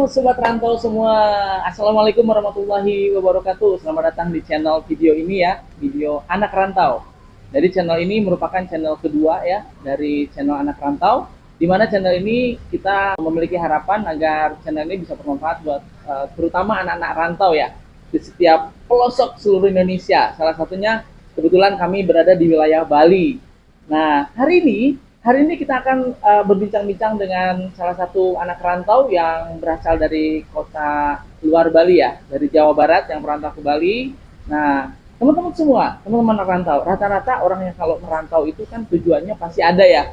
Sobat Rantau semua, Assalamualaikum warahmatullahi wabarakatuh. Selamat datang di channel video ini ya, video Anak Rantau. Jadi channel ini merupakan channel kedua ya dari channel Anak Rantau, di mana channel ini kita memiliki harapan agar channel ini bisa bermanfaat buat terutama anak-anak rantau ya, di setiap pelosok seluruh Indonesia. Salah satunya kebetulan kami berada di wilayah Bali. Nah, hari ini kita akan berbincang-bincang dengan salah satu anak rantau yang berasal dari kota luar Bali ya, dari Jawa Barat yang merantau ke Bali. Nah, teman-teman semua, teman-teman anak rantau, rata-rata orang yang kalau merantau itu kan tujuannya pasti ada ya.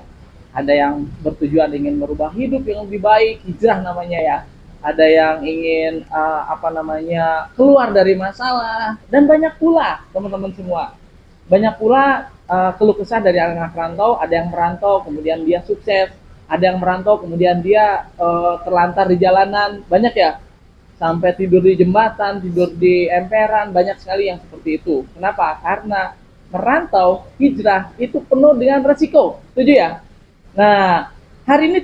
Ada yang bertujuan ingin merubah hidup yang lebih baik, hijrah namanya ya. Ada yang ingin keluar dari masalah, dan banyak pula teman-teman semua. Banyak pula keluh kesah dari anak rantau. Ada yang merantau kemudian dia sukses, ada yang merantau kemudian dia terlantar di jalanan, banyak ya, sampai tidur di jembatan, tidur di emperan, banyak sekali yang seperti itu. Kenapa? Karena merantau, hijrah itu penuh dengan resiko, setuju ya? Nah, hari ini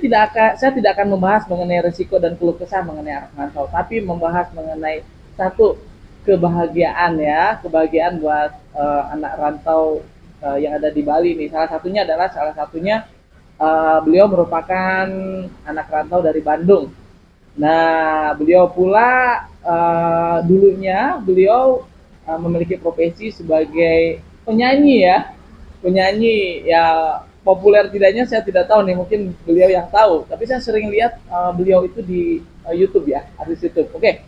saya tidak akan membahas mengenai resiko dan keluh kesah mengenai anak rantau, tapi membahas mengenai satu kebahagiaan ya, kebahagiaan buat anak rantau yang ada di Bali nih. Salah satunya beliau merupakan anak rantau dari Bandung. Nah, beliau pula dulunya beliau memiliki profesi sebagai penyanyi ya, penyanyi ya. Populer tidaknya saya tidak tahu nih, mungkin beliau yang tahu. Tapi saya sering lihat beliau itu di YouTube ya, artis YouTube. Oke,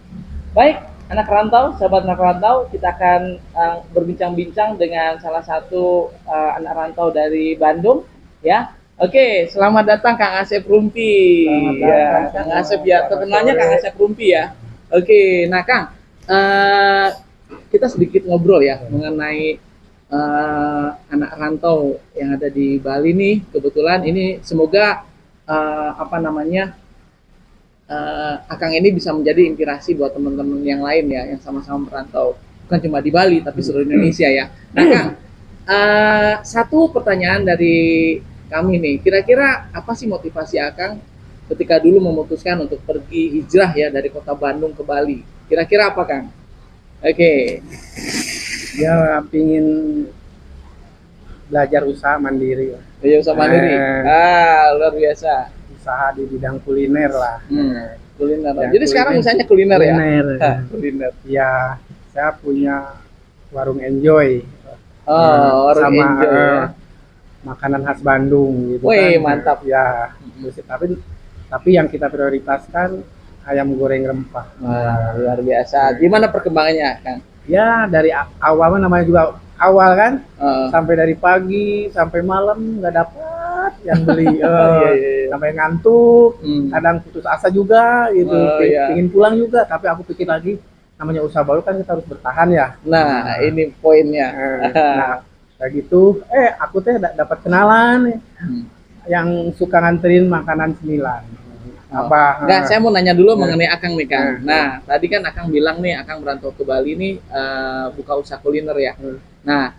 baik. Anak rantau, sahabat anak rantau, kita akan berbincang-bincang dengan salah satu anak rantau dari Bandung, ya. Oke, selamat datang Kang Asep Rumpi. Ya, Kang Asep ya, terkenalnya Kang Asep Rumpi ya. Oke, nah Kang, kita sedikit ngobrol ya mengenai anak rantau yang ada di Bali nih. Kebetulan ini semoga Akang ini bisa menjadi inspirasi buat teman-teman yang lain ya, yang sama-sama merantau, bukan cuma di Bali tapi seluruh Indonesia ya. Nah Kang, satu pertanyaan dari kami nih, kira-kira apa sih motivasi Akang ketika dulu memutuskan untuk pergi hijrah ya dari kota Bandung ke Bali? Kira-kira apa Kang? Oke. Ya, pingin belajar usaha mandiri. Belajar usaha mandiri. Luar biasa. Usaha di bidang kuliner lah. Kuliner. Ya, jadi sekarang misalnya kuliner ya? Kuliner. Ya, saya punya warung Enjoy. Warung sama Enjoy ya. Makanan khas Bandung gitu. Wih, kan. Mantap. Ya, tapi yang kita prioritaskan ayam goreng rempah. Luar biasa. Gimana perkembangannya, Kang? Ya, dari awal namanya juga awal kan, sampai dari pagi sampai malam nggak dapat yang beli, sampai ngantuk, kadang putus asa juga gitu, pingin pulang juga, tapi aku pikir lagi namanya usaha baru kan kita harus bertahan ya. Nah, ini poinnya. Nah, kayak gitu, aku dapat kenalan yang suka nganterin makanan cemilan. Enggak, saya mau nanya dulu mengenai Akang nih Kang. Nah, tadi kan Akang bilang nih Akang merantau ke Bali nih buka usaha kuliner ya. Nah,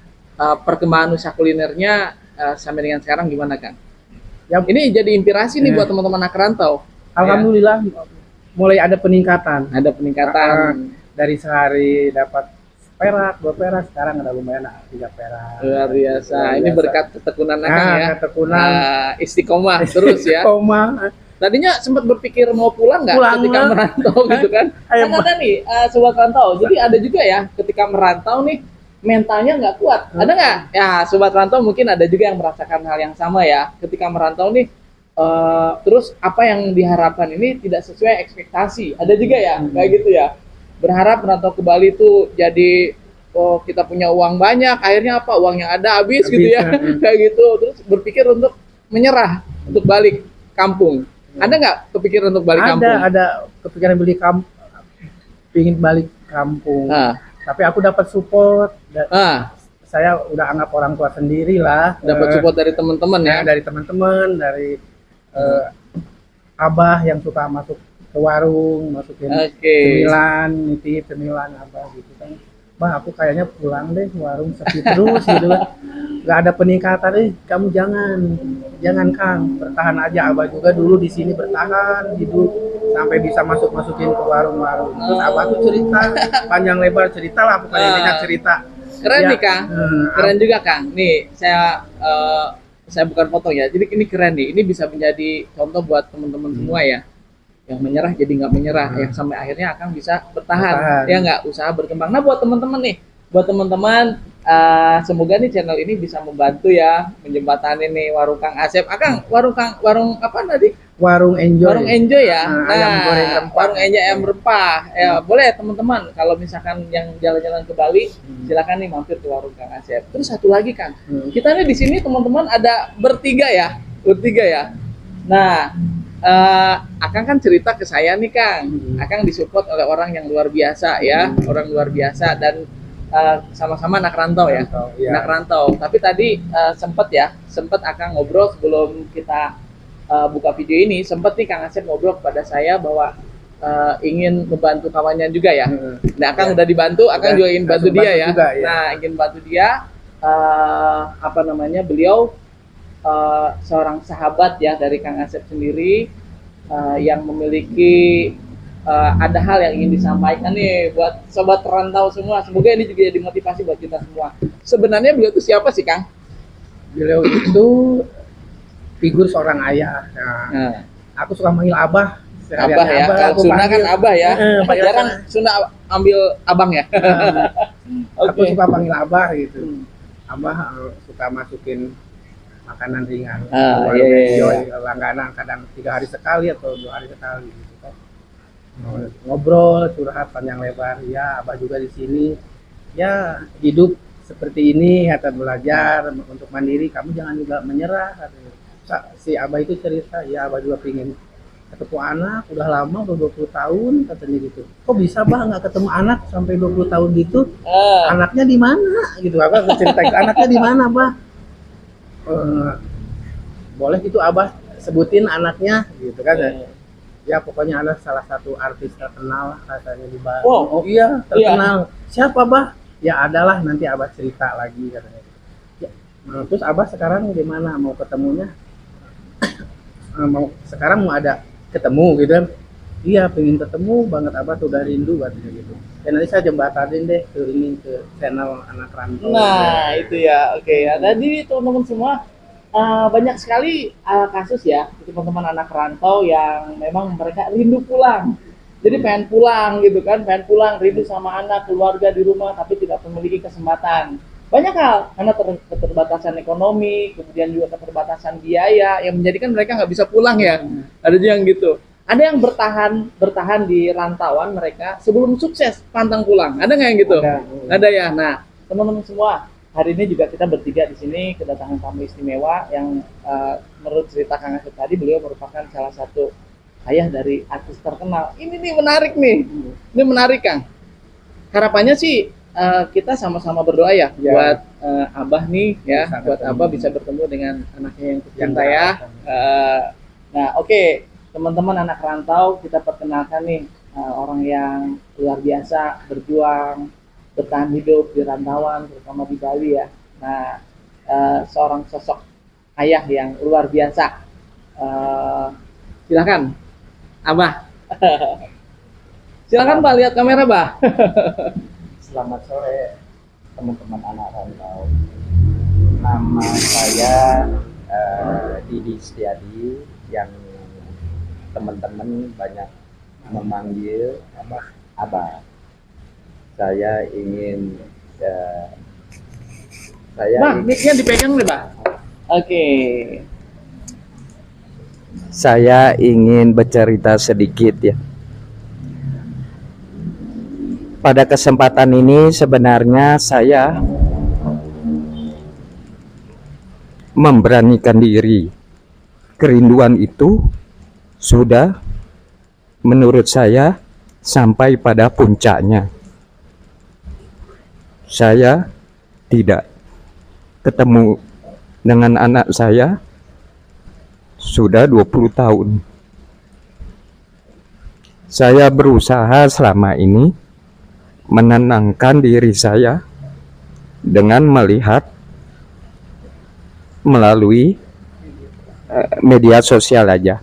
perkembangan usaha kulinernya sampai dengan sekarang gimana Kang? Ya, ini jadi inspirasi nih buat teman-teman anak rantau. Alhamdulillah mulai ada peningkatan. Ada peningkatan. Dari sehari dapat perak, 2 perak, sekarang ada lumayan 3 perak. Luar biasa. Ini berkat ketekunan Akang ya. Ketekunan. Istiqomah terus ya. Istiqomah. Tadinya sempat berpikir mau pulang nggak ketika merantau gitu kan? Kan ada nih sobat rantau. Jadi ada juga ya ketika merantau nih mentalnya nggak kuat. Ada nggak? Ya sobat rantau mungkin ada juga yang merasakan hal yang sama ya. Ketika merantau nih terus apa yang diharapkan ini tidak sesuai ekspektasi. Ada juga ya kayak gitu ya. Berharap merantau ke Bali tuh jadi kita punya uang banyak. Akhirnya apa? Uangnya ada habis gitu ya. Kayak gitu. Terus berpikir untuk menyerah untuk balik kampung. Ada nggak kepikiran untuk balik kampung? Ada kepikiran pingin balik kampung. Tapi aku dapat support. Saya udah anggap orang tua sendiri lah. Dapat support dari teman-teman ya? Dari teman-teman, dari abah yang suka masuk ke warung, masukin cemilan, nitip cemilan abah gitu kan. Bah, aku kayaknya pulang deh, warung sepi terus gitu kan. Gak ada peningkatan, kamu jangan Kang, bertahan aja. Abah juga dulu di sini bertahan hidup sampai bisa masukin ke warung-warung. Terus abah tuh cerita panjang lebar cerita lah, pokoknya banyak cerita. Keren nih Kang, keren juga Kang. Nih saya bukan foto ya, jadi ini keren nih. Ini bisa menjadi contoh buat teman-teman semua ya, yang menyerah jadi nggak menyerah, yang sampai akhirnya akan bisa bertahan. Ya nggak, usaha berkembang. Nah buat teman-teman nih, semoga nih channel ini bisa membantu ya menjembatani nih warung Kang Asep. Akang, warung apa tadi? Warung Enjoy. Warung Enjoy ya. Ayam goreng rempah. Warung Enjoy ayam rempah. Ya boleh teman-teman, kalau misalkan yang jalan-jalan ke Bali, silakan nih mampir ke warung Kang Asep. Terus satu lagi Kang, kita nih di sini teman-teman ada bertiga ya. Nah, Akang kan cerita ke saya nih Kang, Akang disupport oleh orang yang luar biasa ya, orang luar biasa, dan sama-sama anak rantau ya, anak rantau. Tapi tadi sempet Akang ngobrol sebelum kita buka video ini, sempet nih Kang Asep ngobrol kepada saya bahwa ingin membantu kawannya juga ya. Nah Akang udah dibantu, Akang juga ingin bantu dia ya. Nah ingin bantu dia, beliau seorang sahabat ya dari Kang Asep sendiri, yang memiliki ada hal yang ingin disampaikan nih buat sobat rantau semua. Semoga ini juga jadi motivasi buat kita semua. Sebenarnya beliau itu siapa sih Kang? Beliau itu figur seorang ayah. Nah, aku suka manggil abah. Abah ya, kalau Sunda kan abah ya. Jarang Sunda ambil abang ya. Aku suka panggil abah gitu. Abah suka masukin makanan ringan. Langganan kadang 3 hari sekali atau 2 hari sekali gitu kan. Ngobrol, curhat panjang lebar. Ya, abah juga di sini. Ya, hidup seperti ini, kata belajar untuk mandiri, kamu jangan juga menyerah. Si abah itu cerita, ya abah juga pengen ketemu anak, udah lama, udah 20 tahun katanya gitu. Kok bisa bah nggak ketemu anak sampai 20 tahun gitu? Anaknya di mana? Gitu abah cerita, anaknya di mana bah? Boleh gitu abah sebutin anaknya gitu kan? Ya pokoknya ada salah satu artis terkenal katanya di Bali. Oh iya terkenal. Siapa bah? Ya adalah, nanti abah cerita lagi katanya. Ya, terus abah sekarang gimana mau ketemunya? Sekarang mau ada ketemu gitu kan? Iya pengen ketemu banget, abah tuh udah rindu katanya gitu. Dan nanti saya jembatanin deh ke channel anak rantau. Nah itu ya, oke ya. Tadi teman-teman semua, banyak sekali kasus ya teman-teman anak rantau yang memang mereka rindu pulang. Jadi pengen pulang gitu kan, rindu sama anak, keluarga di rumah, tapi tidak memiliki kesempatan. Banyak hal, karena keterbatasan ekonomi, kemudian juga keterbatasan biaya, yang menjadikan mereka nggak bisa pulang ya. Ada juga yang gitu. Ada yang bertahan di rantauan mereka sebelum sukses pantang pulang. Ada nggak yang gitu? Ada ya. Nah, teman-teman semua, hari ini juga kita bertiga di sini kedatangan tamu istimewa yang menurut cerita Kang Asep tadi, beliau merupakan salah satu ayah dari artis terkenal. Ini nih menarik nih. Ini menarik Kang. Harapannya sih kita sama-sama berdoa ya buat Abah nih ya, buat Abah bisa bertemu dengan anaknya yang tercinta ya. Nah, oke. Teman-teman anak rantau, kita perkenalkan nih orang yang luar biasa berjuang bertahan hidup di rantauan, terutama di Bali ya. Nah, seorang sosok ayah yang luar biasa. Silakan, Abah. Silakan Pak, lihat kamera, Bah. Selamat sore teman-teman anak rantau. Nama saya Didi Setiadi, yang teman-teman banyak memanggil Abah. Saya ingin mic-nya dipegang nih, Pak. Oke. Saya ingin bercerita sedikit ya. Pada kesempatan ini sebenarnya saya memberanikan diri. Kerinduan itu sudah menurut saya sampai pada puncaknya. Saya tidak ketemu dengan anak saya sudah 20 tahun. Saya berusaha selama ini menenangkan diri saya dengan melihat melalui media sosial aja.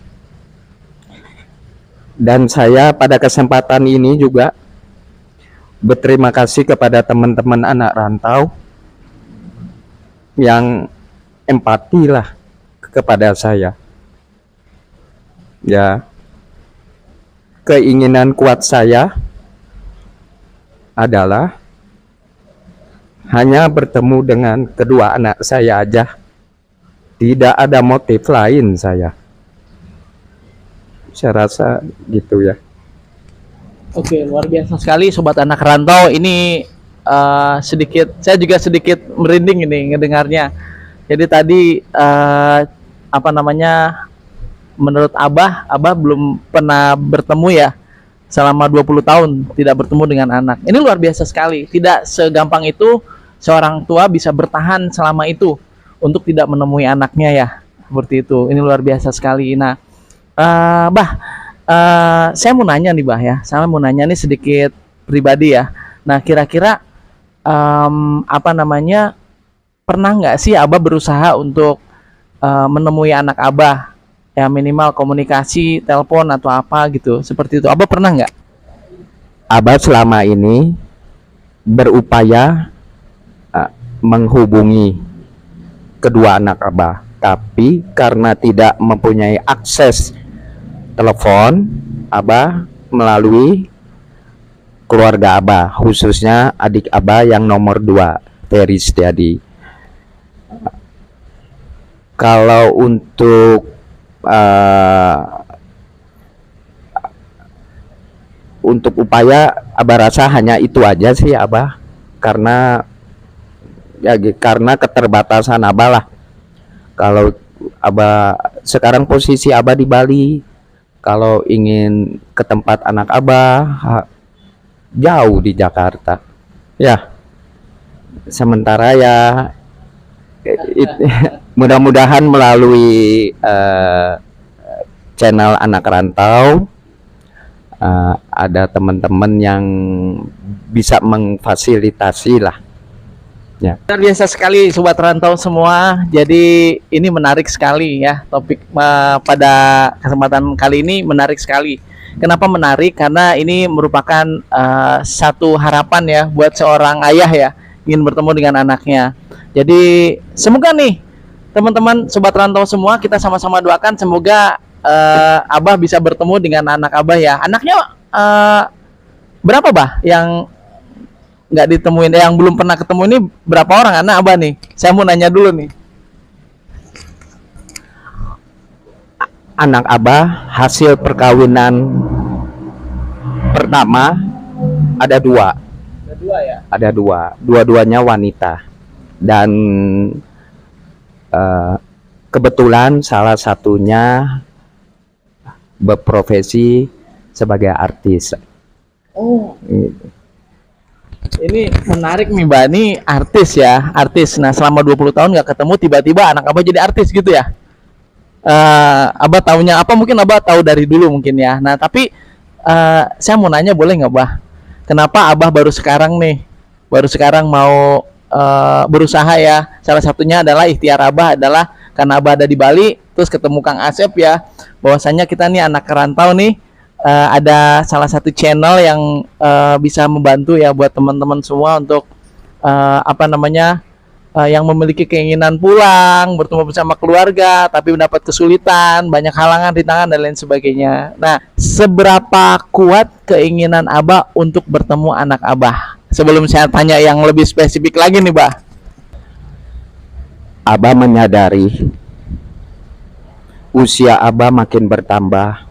Dan saya pada kesempatan ini juga berterima kasih kepada teman-teman anak rantau yang empati lah kepada saya. Ya, keinginan kuat saya adalah hanya bertemu dengan kedua anak saya aja. Tidak ada motif lain saya rasa gitu ya. Oke, luar biasa sekali sobat anak rantau. Ini saya juga sedikit merinding ini ngedengarnya. Jadi tadi apa namanya, menurut Abah belum pernah bertemu ya selama 20 tahun tidak bertemu dengan anak. Ini luar biasa sekali. Tidak segampang itu seorang tua bisa bertahan selama itu untuk tidak menemui anaknya ya. Seperti itu. Ini luar biasa sekali. Nah, saya mau nanya nih Bah ya. Saya mau nanya nih sedikit pribadi ya. Nah, kira-kira apa namanya, pernah nggak sih Abah berusaha untuk menemui anak Abah? Ya minimal komunikasi, telepon atau apa gitu. Seperti itu. Abah pernah nggak? Abah selama ini berupaya menghubungi kedua anak Abah, tapi karena tidak mempunyai akses telepon, Abah melalui keluarga Abah, khususnya adik Abah yang nomor 2, Ferry Setiadi. Kalau untuk upaya Abah rasa hanya itu aja sih Abah, karena keterbatasan Abah lah. Kalau Abah sekarang posisi Abah di Bali, kalau ingin ke tempat anak Abah jauh di Jakarta ya. Sementara ya mudah-mudahan melalui channel anak rantau ada teman-teman yang bisa mengfasilitasi lah ya. Luar biasa sekali sobat rantau semua. Jadi ini menarik sekali ya, topik pada kesempatan kali ini menarik sekali. Kenapa menarik? Karena ini merupakan satu harapan ya buat seorang ayah ya, ingin bertemu dengan anaknya. Jadi semoga nih teman-teman sobat rantau semua, kita sama-sama doakan semoga Abah bisa bertemu dengan anak Abah ya. Anaknya berapa Bah yang nggak ditemuin, yang belum pernah ketemu ini berapa orang anak Abah nih? Saya mau nanya dulu nih. Anak Abah hasil perkawinan pertama ada 2. Ada 2 ya? Ada 2, dua-duanya wanita. Dan kebetulan salah satunya berprofesi sebagai artis. Oh. Ini menarik nih Mbak, ini artis ya, artis. Nah selama 20 tahun nggak ketemu, tiba-tiba anak Abah jadi artis gitu ya. Abah taunya apa, mungkin Abah tahu dari dulu mungkin ya. Nah tapi saya mau nanya boleh nggak Bah, kenapa Abah baru sekarang mau berusaha ya? Salah satunya adalah ikhtiar Abah adalah karena Abah ada di Bali, terus ketemu Kang Asep ya, bahwasanya kita nih anak rantau nih ada salah satu channel yang bisa membantu ya buat teman-teman semua untuk apa namanya, yang memiliki keinginan pulang bertemu bersama keluarga tapi mendapat kesulitan, banyak halangan, rintangan dan lain sebagainya. Nah, seberapa kuat keinginan Abah untuk bertemu anak Abah? Sebelum saya tanya yang lebih spesifik lagi nih Bah, Abah menyadari usia Abah makin bertambah,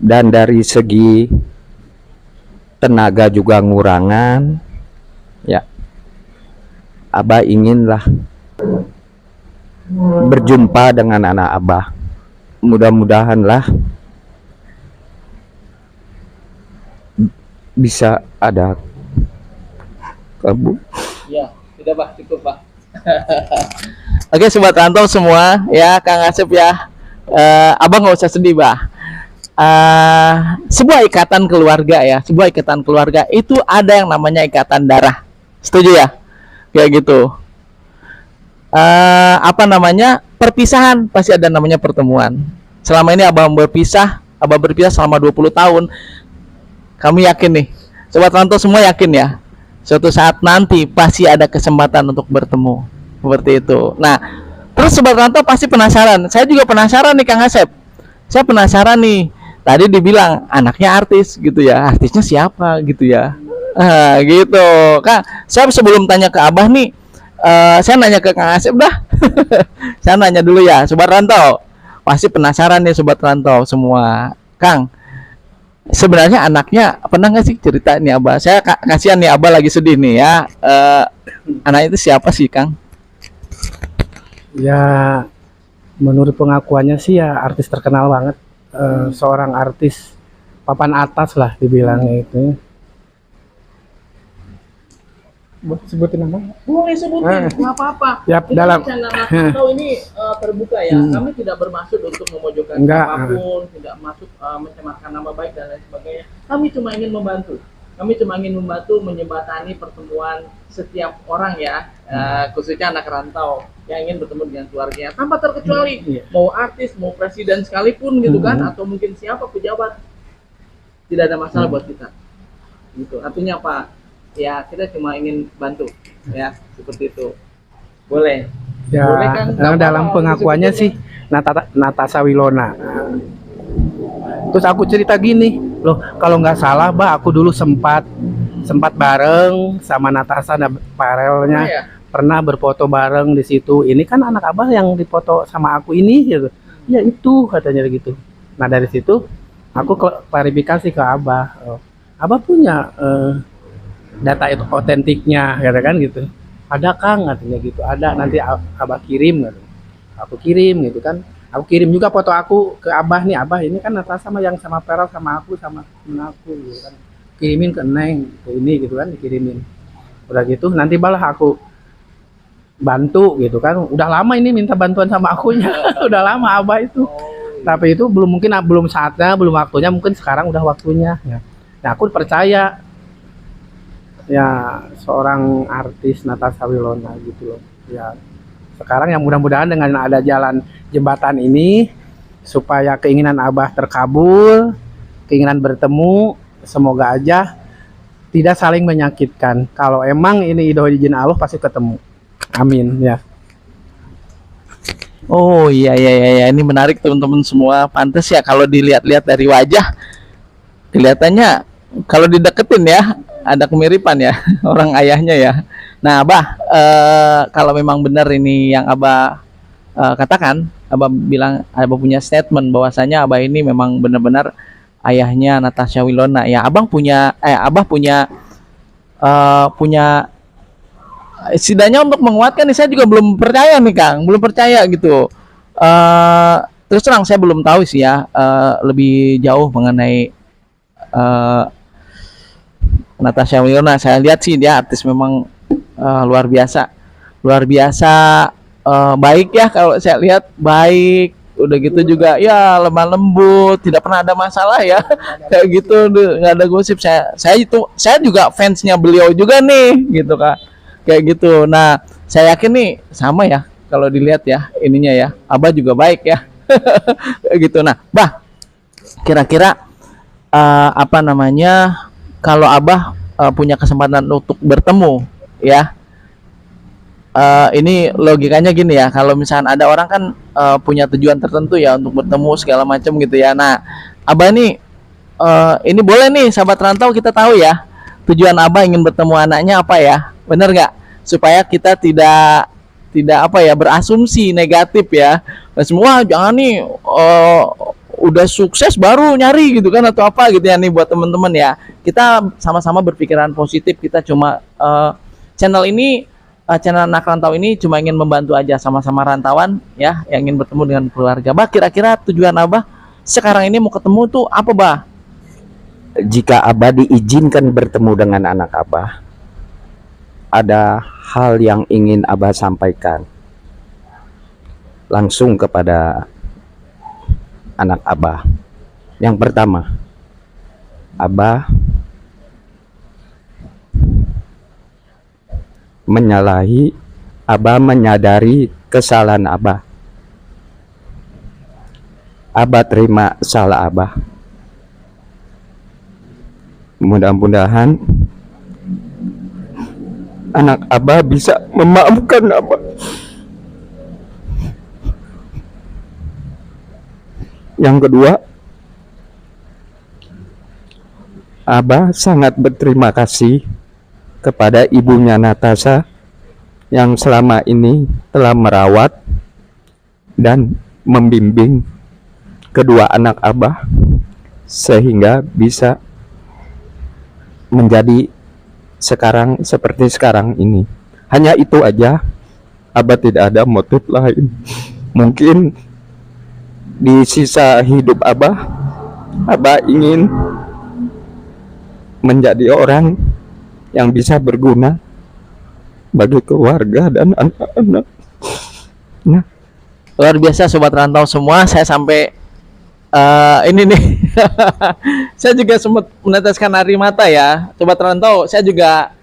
dan dari segi tenaga juga ngurangan ya. Abah inginlah berjumpa dengan anak Abah. Mudah-mudahanlah bisa ada kabul. ya tidak Bah, cukup Bah. Oke sobat rantau semua ya, Kang Asep ya, Abah nggak usah sedih Bah. Sebuah ikatan keluarga ya, sebuah ikatan keluarga itu ada yang namanya ikatan darah, setuju ya, kayak gitu. Apa namanya, perpisahan pasti ada namanya pertemuan. selama ini Abah berpisah selama 20 tahun. Kami yakin nih, Sobat Rantau semua yakin ya, suatu saat nanti pasti ada kesempatan untuk bertemu. Seperti itu. Nah, terus Sobat Rantau pasti penasaran. Saya juga penasaran nih Kang Asep. Saya penasaran nih. Tadi dibilang anaknya artis gitu ya. Artisnya siapa gitu ya. Gitu. Kak, saya sebelum tanya ke Abah nih, saya nanya ke Kang Asep dah. Saya nanya dulu ya, Sobat Rantau. Pasti penasaran nih Sobat Rantau semua. Kang, sebenarnya anaknya pernah nggak sih cerita nih Abah? Saya kasihan nih Abah lagi sedih nih ya. Anak itu siapa sih Kang? Ya, menurut pengakuannya sih ya artis terkenal banget. Seorang artis papan atas lah dibilangnya itu. Sebutin nama? Boleh sebutin, nggak apa-apa. Ya, Ini dalam channel Rantau ini terbuka ya. Kami tidak bermaksud untuk memojokkan siapapun, tidak maksud mencemarkan nama baik dan lain sebagainya. Kami cuma ingin membantu. Kami cuma ingin membantu menjembatani pertemuan setiap orang ya, khususnya anak rantau yang ingin bertemu dengan keluarganya tanpa terkecuali, mau artis, mau presiden sekalipun gitu kan, atau mungkin siapa pejabat, tidak ada masalah buat kita. Gitu. Artinya apa? Ya kita cuma ingin bantu, ya seperti itu. Boleh. Ya, boleh kan? dalam pengakuannya sih Natasha Wilona. Terus aku cerita gini, loh kalau nggak salah, aku dulu sempat bareng sama Natasha dan Farelnya, pernah berfoto bareng di situ. Ini kan anak Abah yang difoto sama aku ini, gitu. Ya itu katanya gitu. Nah dari situ aku klarifikasi ke Abah, Abah punya data itu otentiknya, kan gitu. Ada Kang katanya gitu, ada, nanti Abah kirim gitu. Aku kirim gitu kan. Aku kirim juga foto aku ke Abah nih, Abah ini kan Natasha sama yang sama Farel sama aku sama temen aku gitu kan. Kirimin ke Neng, ke ini gitu kan, dikirimin. Udah gitu nanti balah aku bantu gitu kan. Udah lama ini minta bantuan sama akunya. Udah lama Abah itu. Tapi itu belum saatnya, belum waktunya, mungkin sekarang udah waktunya ya. Nah, aku percaya ya seorang artis Natasha Wilona gitu loh. Ya sekarang yang mudah-mudahan dengan ada jalan jembatan ini supaya keinginan Abah terkabul, keinginan bertemu, semoga aja tidak saling menyakitkan. Kalau emang ini izin Allah pasti ketemu. Amin ya. Oh iya ini menarik teman-teman semua. Pantas ya kalau dilihat-lihat dari wajah, kelihatannya kalau dideketin ya ada kemiripan ya orang ayahnya ya. Nah Abah, kalau memang benar ini yang Abah katakan, Abah bilang, Abah punya statement bahwasanya Abah ini memang benar-benar ayahnya Natasha Wilona ya. Abah punya setidaknya untuk menguatkan nih. Saya juga belum percaya nih Kang, belum percaya gitu. Terus terang saya belum tahu sih ya lebih jauh mengenai Natasha Wilona. Saya lihat sih dia artis memang luar biasa baik ya. Kalau saya lihat baik, udah gitu juga ya lemah lembut, tidak pernah ada masalah ya. Kayak gitu, nggak ada gosip. Saya juga fansnya beliau juga nih gitu Kak, kayak gitu. Nah saya yakin nih sama ya kalau dilihat ya ininya ya, Abah juga baik ya. Kayak gitu. Nah Bah, kira-kira apa namanya, kalau Abah punya kesempatan untuk bertemu ya, ini logikanya gini ya, kalau misalnya ada orang kan punya tujuan tertentu ya untuk bertemu segala macam gitu ya. Nah Abah nih ini boleh nih sahabat rantau kita tahu ya tujuan Abah ingin bertemu anaknya apa ya, bener nggak, supaya kita tidak apa ya berasumsi negatif ya. Nah, semua jangan nih udah sukses baru nyari gitu kan atau apa gitu ya. Nih buat teman-teman ya, kita sama-sama berpikiran positif. Kita cuma channel Anak Rantau ini cuma ingin membantu aja, sama-sama rantauan ya yang ingin bertemu dengan keluarga. Bah, kira-kira tujuan Abah sekarang ini mau ketemu tuh apa Bah? Jika Abah diizinkan bertemu dengan anak Abah, ada hal yang ingin Abah sampaikan langsung kepada anak Abah. Yang pertama, Abah Abah menyadari kesalahan Abah. Abah terima salah Abah. Mudah-mudahan anak Abah bisa memaafkan Abah. Yang kedua, Abah sangat berterima kasih kepada ibunya Natasha yang selama ini telah merawat dan membimbing kedua anak Abah sehingga bisa menjadi sekarang seperti sekarang ini. Hanya itu aja. Abah tidak ada motif lain. Mungkin di sisa hidup Abah ingin menjadi orang yang bisa berguna bagi keluarga dan anak-anak. Nah, luar biasa sobat rantau semua, saya sampai ini nih saya juga sempat meneteskan air mata ya sobat rantau. Saya juga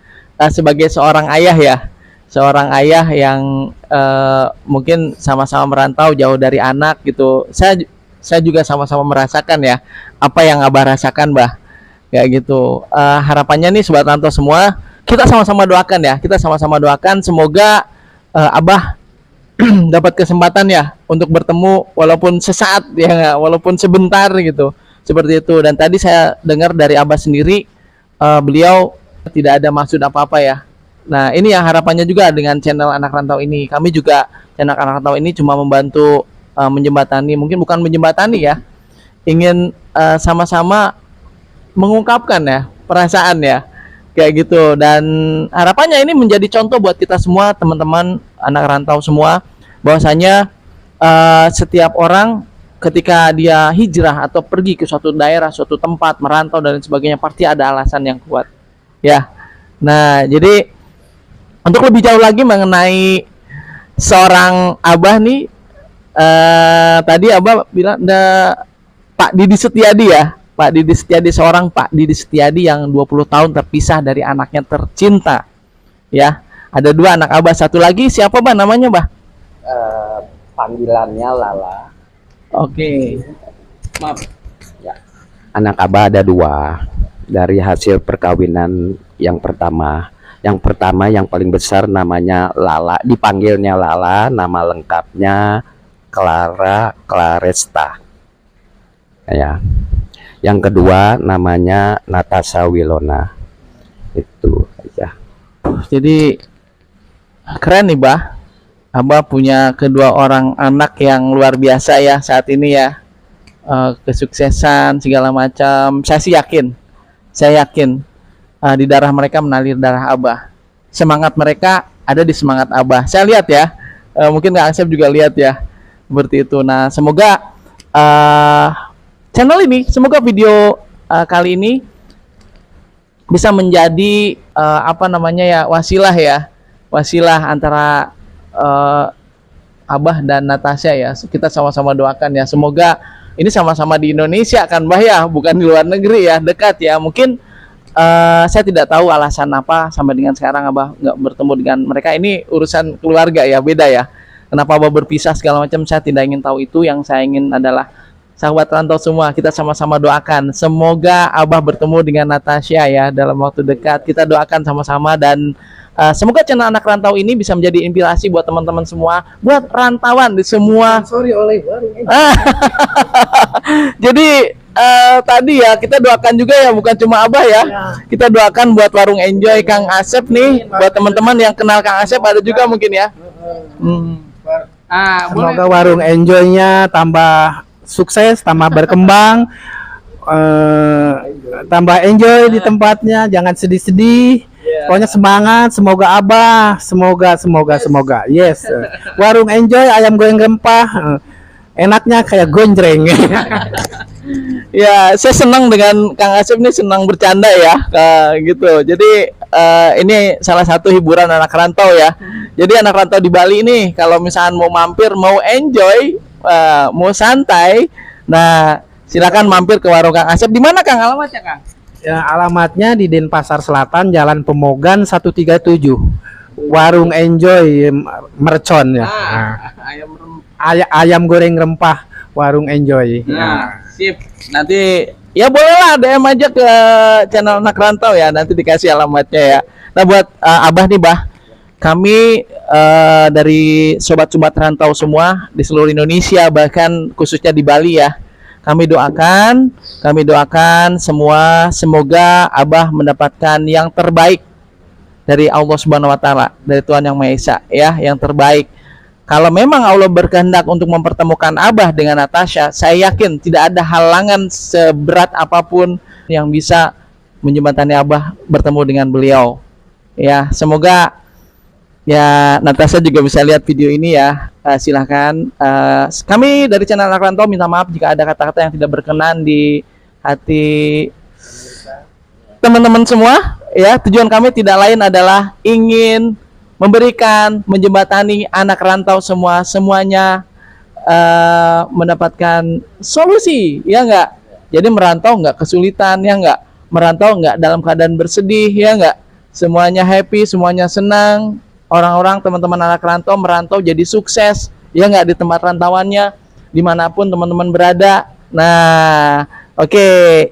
sebagai seorang ayah yang mungkin sama-sama merantau jauh dari anak gitu. Saya juga sama-sama merasakan ya apa yang Abah rasakan, Bah, kayak gitu. Harapannya nih sobat rantau semua, kita sama-sama doakan ya, kita sama-sama doakan semoga Abah dapat kesempatan ya untuk bertemu walaupun sesaat ya, walaupun sebentar gitu, seperti itu. Dan tadi saya dengar dari Abah sendiri, beliau tidak ada maksud apa-apa ya. Nah, ini yang harapannya juga dengan channel Anak Rantau ini. Kami juga channel Anak Rantau ini cuma membantu menjembatani, mungkin bukan menjembatani ya, ingin sama-sama mengungkapkan ya perasaan ya, kayak gitu. Dan harapannya ini menjadi contoh buat kita semua, teman-teman anak rantau semua, bahwasanya setiap orang ketika dia hijrah atau pergi ke suatu daerah, suatu tempat, merantau dan sebagainya, pasti ada alasan yang kuat ya. Nah, jadi untuk lebih jauh lagi mengenai seorang Abah nih, tadi Abah bilang ada Pak Didi Setiadi ya. Pak Didi Setiadi, seorang Pak Didi Setiadi yang 20 tahun terpisah dari anaknya tercinta. Ya, ada dua anak Abah, satu lagi siapa Bah namanya Bah? Panggilannya Lala. Oke. Maaf. Ya. Anak Abah ada dua dari hasil perkawinan yang pertama. Yang pertama yang paling besar namanya Lala, dipanggilnya Lala, nama lengkapnya Clara Claresta. Ya. Yang kedua namanya Natasha Wilona. Itu aja. Jadi keren nih Bah. Abah punya kedua orang anak yang luar biasa ya saat ini ya. Kesuksesan segala macam. Saya yakin di darah mereka mengalir darah Abah. Semangat mereka ada di semangat Abah. Saya lihat ya. Mungkin Kang Asep juga lihat ya. Seperti itu. Nah, semoga channel ini, semoga video kali ini bisa menjadi wasilah antara Abah dan Natasha ya. Kita sama-sama doakan ya, semoga ini sama-sama di Indonesia kan Bah ya, bukan di luar negeri ya, dekat ya. Mungkin saya tidak tahu alasan apa sampai dengan sekarang Abah nggak bertemu dengan mereka. Ini urusan keluarga ya, beda ya. Kenapa Abah berpisah segala macam, saya tidak ingin tahu itu. Yang saya ingin adalah sahabat rantau semua, kita sama-sama doakan semoga Abah bertemu dengan Natasha ya dalam waktu dekat. Kita doakan sama-sama dan semoga channel Anak Rantau ini bisa menjadi inspirasi buat teman-teman semua, buat rantauan di semua. Jadi tadi ya kita doakan juga ya, bukan cuma Abah ya. Kita doakan buat Warung Enjoy Kang Asep nih, buat teman-teman yang kenal Kang Asep ada juga mungkin ya. Semoga Warung Enjoy-nya tambah sukses, tambah berkembang, tambah enjoy di tempatnya, jangan sedih-sedih. Pokoknya semangat, semoga Abah, semoga. Yes. Warung Enjoy ayam goreng rempah, enaknya kayak gonjreng. Ya, saya senang dengan Kang Asep nih, senang bercanda ya, gitu. Jadi ini salah satu hiburan anak rantau ya. Jadi anak rantau di Bali nih, kalau misalkan mau mampir, mau enjoy, mau santai, nah silakan mampir ke warung Kang Asep. Di mana Kang alamatnya Kang? Ya, alamatnya di Denpasar Selatan, Jalan Pemogan 137. Warung Enjoy Mercon ya. Ayam goreng rempah Warung Enjoy. Nah, sip. Nanti ya bolehlah DM aja ke channel Anak Rantau ya. Nanti dikasih alamatnya ya. Nah, buat Abah nih, Bah. Kami dari sobat-sobat rantau semua di seluruh Indonesia, bahkan khususnya di Bali ya. Kami doakan semua, semoga Abah mendapatkan yang terbaik dari Allah Subhanahu wa taala, dari Tuhan Yang Maha Esa ya, yang terbaik. Kalau memang Allah berkehendak untuk mempertemukan Abah dengan Natasha, saya yakin tidak ada halangan seberat apapun yang bisa menjembatani Abah bertemu dengan beliau. Ya, semoga ya Natasha juga bisa lihat video ini ya. Silahkan. Kami dari channel Anak Rantau minta maaf jika ada kata-kata yang tidak berkenan di hati teman-teman semua. Ya, tujuan kami tidak lain adalah ingin memberikan, menjembatani anak rantau semuanya mendapatkan solusi, ya enggak? Jadi merantau enggak kesulitan, ya enggak? Merantau enggak dalam keadaan bersedih, ya enggak? Semuanya happy, semuanya senang. Orang-orang, teman-teman anak rantau merantau jadi sukses, ya enggak, di tempat rantauannya, dimanapun teman-teman berada. Nah, oke,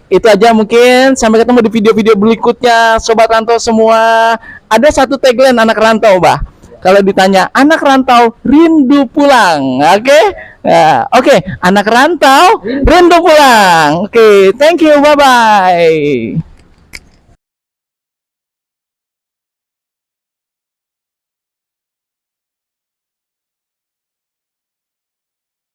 itu aja mungkin. Sampai ketemu di video-video berikutnya, sobat rantau semua. Ada satu tagline anak rantau, Bah. Kalau ditanya anak rantau rindu pulang, oke? Nah, oke, anak rantau rindu pulang. Oke, thank you, bye bye.